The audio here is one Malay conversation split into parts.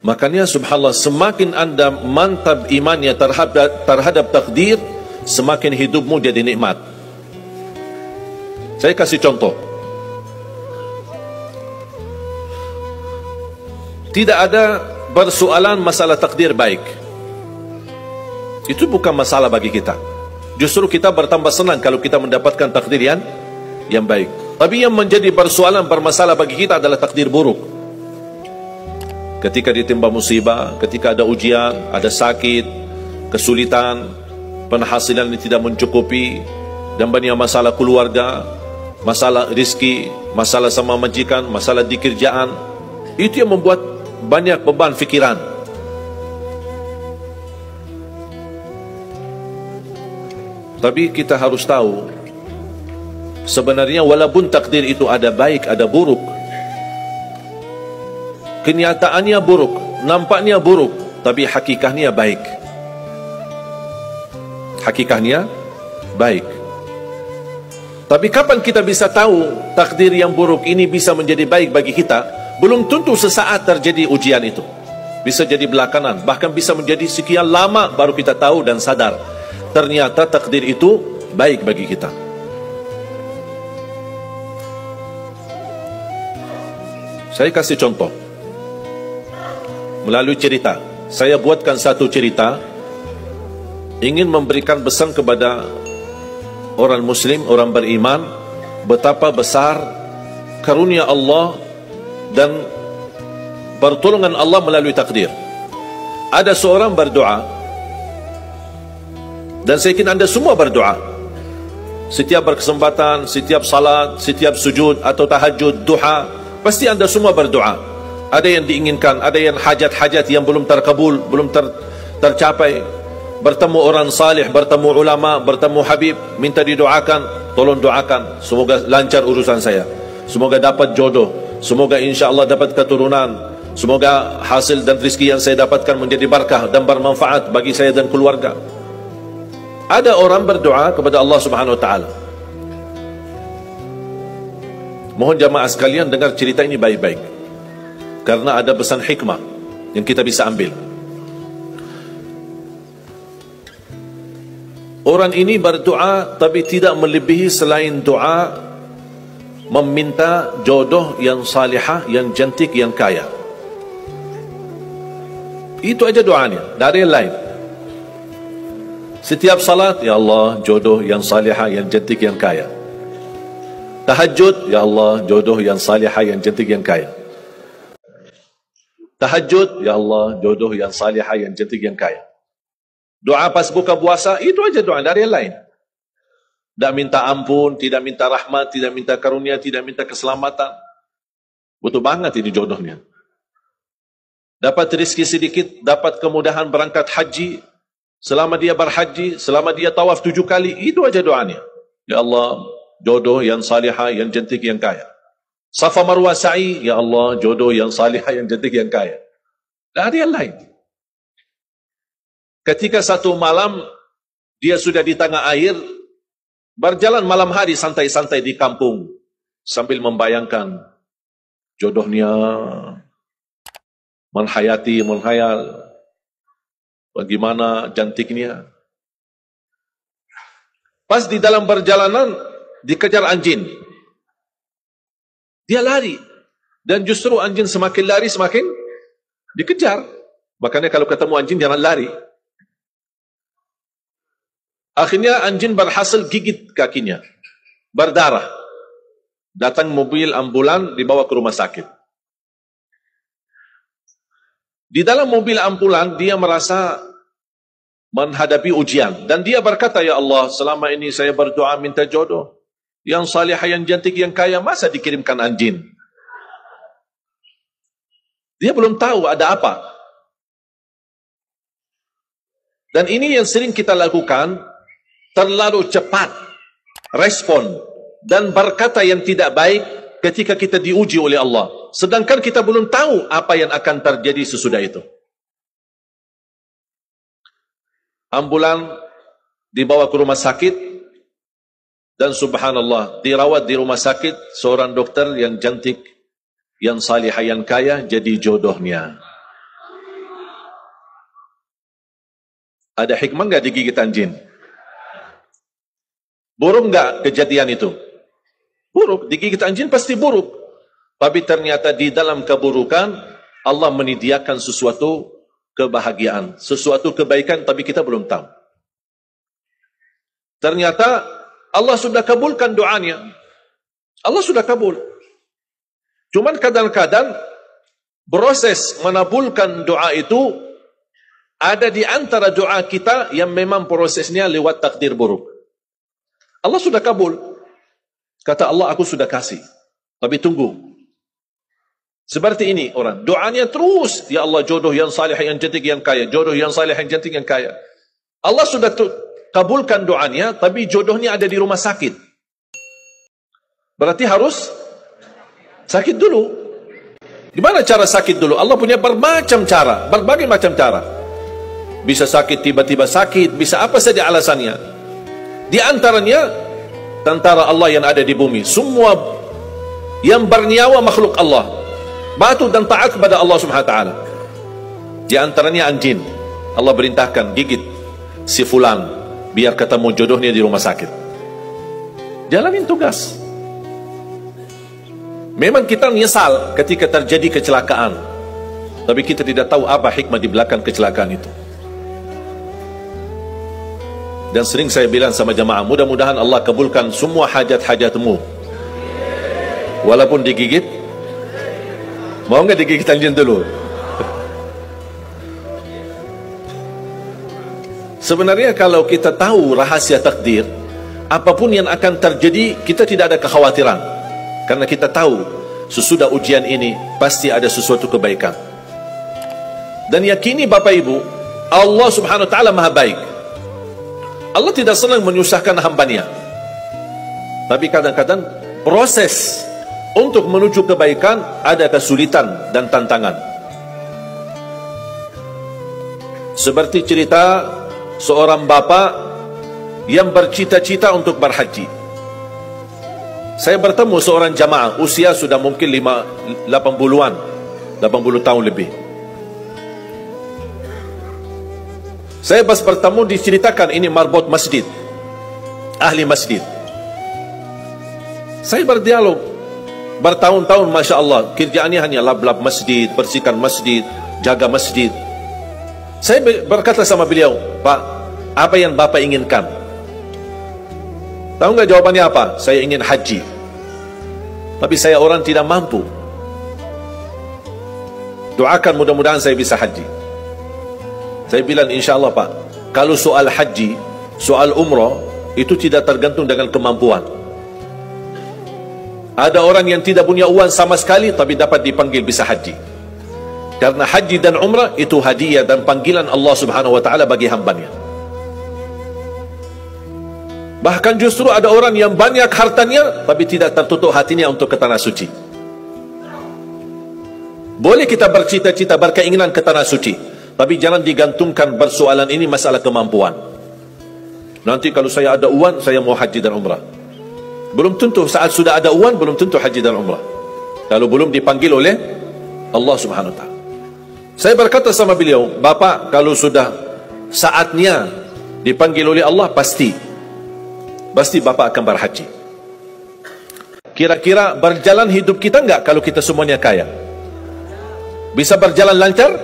Makanya subhanallah, semakin anda mantap imannya terhadap takdir, semakin hidupmu jadi nikmat. Saya kasih contoh. Tidak ada persoalan masalah takdir baik. Itu bukan masalah bagi kita. Justru kita bertambah senang kalau kita mendapatkan takdir yang baik. Tapi yang menjadi persoalan bermasalah bagi kita adalah takdir buruk. Ketika ditimpa musibah, ketika ada ujian, ada sakit, kesulitan, penghasilan yang tidak mencukupi, dan banyak masalah keluarga, masalah rizki, masalah sama majikan, masalah di kerjaan, itu yang membuat banyak beban fikiran. Tapi kita harus tahu, sebenarnya walaupun takdir itu ada baik, ada buruk, kenyataannya buruk, nampaknya buruk, tapi hakikatnya baik. Hakikatnya baik. Tapi kapan kita bisa tahu takdir yang buruk ini bisa menjadi baik bagi kita? Belum tentu sesaat terjadi ujian itu. Bisa jadi belakangan, bahkan bisa menjadi sekian lama baru kita tahu dan sadar ternyata takdir itu baik bagi kita. Saya kasih contoh melalui cerita. Saya buatkan satu cerita, ingin memberikan pesan kepada orang muslim, orang beriman, betapa besar karunia Allah dan pertolongan Allah melalui takdir. Ada seorang berdoa, dan saya ingin anda semua berdoa. Setiap berkesempatan, setiap salat, setiap sujud atau tahajud, duha, pasti anda semua berdoa. Ada yang diinginkan, ada yang hajat-hajat yang belum terkabul, belum tercapai. Bertemu orang salih, bertemu ulama, bertemu habib, minta didoakan, tolong doakan, semoga lancar urusan saya, semoga dapat jodoh, semoga insya-Allah dapat keturunan, semoga hasil dan rezeki yang saya dapatkan menjadi barakah dan bermanfaat bagi saya dan keluarga. Ada orang berdoa kepada Allah Subhanahu wa taala. Mohon jamaah sekalian dengar cerita ini baik-baik, karena ada pesan hikmah yang kita bisa ambil. Orang ini berdoa tapi tidak melebihi selain doa meminta jodoh yang salihah, yang cantik, yang kaya. Itu aja doanya, dari lain. Setiap salat, ya Allah jodoh yang salihah, yang cantik, yang kaya. Tahajud, ya Allah jodoh yang salihah, yang cantik, yang kaya. Tahajud, ya Allah jodoh yang salihah, yang cantik, yang kaya. Doa pas buka puasa, itu aja doa, dari yang lain. Tidak minta ampun, tidak minta rahmat, tidak minta karunia, tidak minta keselamatan. Butuh banget ini jodohnya. Dapat rezeki sedikit, dapat kemudahan berangkat haji. Selama dia berhaji, selama dia tawaf 7 kali, itu aja doanya. Ya Allah, jodoh yang salihah, yang cantik, yang kaya. Safa Marwah sa'i, ya Allah, jodoh yang salihah, yang cantik, yang kaya. Dari yang lain. Ketika satu malam dia sudah di tengah air, berjalan malam hari santai-santai di kampung sambil membayangkan jodohnya, menghayal bagaimana cantiknya. Pas di dalam perjalanan dikejar anjing. Dia lari, dan justru anjing semakin lari semakin dikejar. Makanya kalau ketemu anjing jangan lari. Akhirnya anjing berhasil gigit kakinya, berdarah. Datang mobil ambulan dibawa ke rumah sakit. Di dalam mobil ambulan dia merasa menghadapi ujian, dan dia berkata, ya Allah, selama ini saya berdoa minta jodoh yang salihah, yang cantik, yang kaya, masa dikirimkan anjing? Dia belum tahu ada apa. Dan ini yang sering kita lakukan, terlalu cepat respon dan berkata yang tidak baik ketika kita diuji oleh Allah, sedangkan kita belum tahu apa yang akan terjadi sesudah itu. Ambulan dibawa ke rumah sakit, dan subhanallah, dirawat di rumah sakit seorang dokter yang cantik, yang salihah, yang kaya, jadi jodohnya. Ada hikmah nggak digigit anjing? Buruk nggak kejadian itu? Buruk. Digigit anjing pasti buruk. Tapi ternyata di dalam keburukan Allah menyediakan sesuatu kebahagiaan, sesuatu kebaikan, tapi kita belum tahu. Ternyata Allah sudah kabulkan doanya. Allah sudah kabul. Cuman kadang-kadang proses menabulkan doa itu ada di antara doa kita yang memang prosesnya lewat takdir buruk. Allah sudah kabul. Kata Allah, aku sudah kasih. Tapi tunggu. Seperti ini orang. Doanya terus. Ya Allah, jodoh yang salih, yang cantik, yang kaya. Jodoh yang salih, yang cantik, yang kaya. Allah sudah kabulkan doanya, tapi jodohnya ada di rumah sakit. Berarti harus sakit dulu. Gimana cara sakit dulu? Allah punya bermacam cara. Berbagai macam cara. Bisa sakit, tiba-tiba sakit. Bisa apa saja alasannya. Di antaranya, tentara Allah yang ada di bumi. Semua yang bernyawa makhluk Allah. Batu dan taat kepada Allah Subhanahu wa taala. Di antaranya anjing. Allah perintahkan gigit si fulan biar ketemu jodohnya di rumah sakit. Jalanin tugas. Memang kita menyesal ketika terjadi kecelakaan, tapi kita tidak tahu apa hikmah di belakang kecelakaan itu. Dan sering saya bilang sama jamaah, mudah-mudahan Allah kabulkan semua hajat-hajatmu. Walaupun digigit. Mau nggak digigit anjing dulu? Sebenarnya kalau kita tahu rahasia takdir, apapun yang akan terjadi, kita tidak ada kekhawatiran. Karena kita tahu, sesudah ujian ini, pasti ada sesuatu kebaikan. Dan yakini Bapak Ibu, Allah Subhanahu wa ta'ala maha baik. Allah tidak senang menyusahkan hambanya. Tapi kadang-kadang proses untuk menuju kebaikan ada kesulitan dan tantangan. Seperti cerita seorang bapa yang bercita-cita untuk berhaji. Saya bertemu seorang jamaah, usia sudah mungkin 80-an, 80 tahun lebih. Saya pas bertemu diceritakan ini marbot masjid, ahli masjid. Saya berdialog bertahun-tahun, Masya Allah, kerjaannya hanya lap-lap masjid, bersihkan masjid, jaga masjid. Saya berkata sama beliau, Pak, apa yang Bapak inginkan? Tahu nggak jawabannya apa? Saya ingin haji. Tapi saya orang tidak mampu. Doakan mudah-mudahan saya bisa haji. Saya bilang, insya Allah Pak, kalau soal haji, soal umrah, itu tidak tergantung dengan kemampuan. Ada orang yang tidak punya uang sama sekali, tapi dapat dipanggil bisa haji. Karena haji dan umrah itu hadiah dan panggilan Allah Subhanahu wa ta'ala bagi hambanya. Bahkan justru ada orang yang banyak hartanya, tapi tidak tertutup hatinya untuk ke tanah suci. Boleh kita bercita-cita, berkeinginan ke tanah suci, tapi jangan digantungkan persoalan ini masalah kemampuan. Nanti kalau saya ada uang, saya mau haji dan umrah. Belum tentu. Saat sudah ada uang, belum tentu haji dan umrah, kalau belum dipanggil oleh Allah Subhanahu wa ta'ala. Saya berkata sama beliau, Bapak, kalau sudah saatnya dipanggil oleh Allah, pasti Bapak akan berhaji. Kira-kira berjalan hidup kita enggak kalau kita semuanya kaya? Bisa berjalan lancar?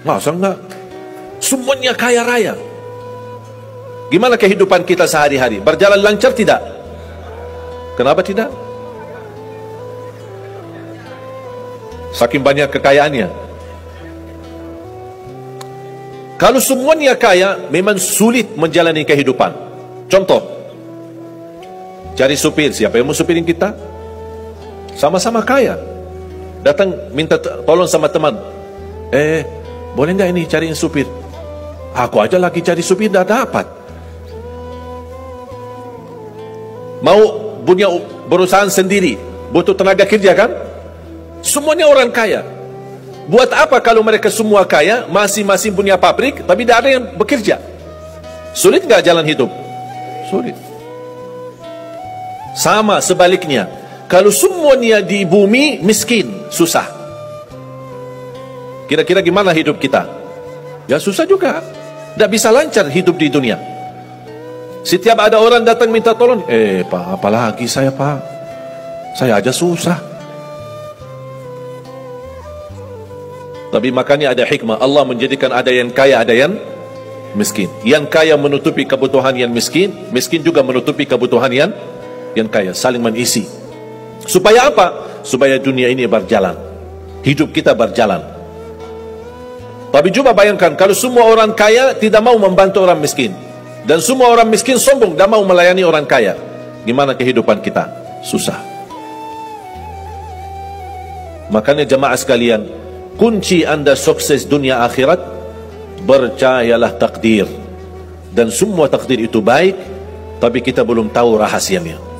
Masa enggak? Semuanya kaya raya. Gimana kehidupan kita sehari-hari? Berjalan lancar tidak? Kenapa tidak? Saking banyak kekayaannya. Kalau semuanya kaya, memang sulit menjalani kehidupan. Contoh, cari supir. Siapa yang mau supirin kita? Sama-sama kaya. Datang minta tolong sama teman. Boleh nggak ini cariin supir? Aku aja lagi cari supir, tidak dapat. Mau punya perusahaan sendiri, butuh tenaga kerja kan? Semuanya orang kaya. Buat apa kalau mereka semua kaya, masing-masing punya pabrik, tapi tidak ada yang bekerja? Sulit nggak jalan hidup? Sulit. Sama sebaliknya, kalau semuanya di bumi miskin, susah. Kira-kira gimana hidup kita? Ya susah juga. tidak bisa lancar hidup di dunia. Setiap ada orang datang minta tolong, Pak, apalagi saya, Pak, saya aja susah. Tapi makanya ada hikmah, Allah menjadikan ada yang kaya, ada yang miskin. Yang kaya menutupi kebutuhan yang miskin, miskin juga menutupi kebutuhan yang kaya, saling mengisi. Supaya apa? Supaya dunia ini berjalan, hidup kita berjalan. Tapi coba bayangkan kalau semua orang kaya tidak mau membantu orang miskin, dan semua orang miskin sombong, tidak mau melayani orang kaya, gimana kehidupan kita? Susah. Makanya jemaah sekalian, kunci anda sukses dunia akhirat, percayalah takdir. Dan semua takdir itu baik, tapi kita belum tahu rahasianya.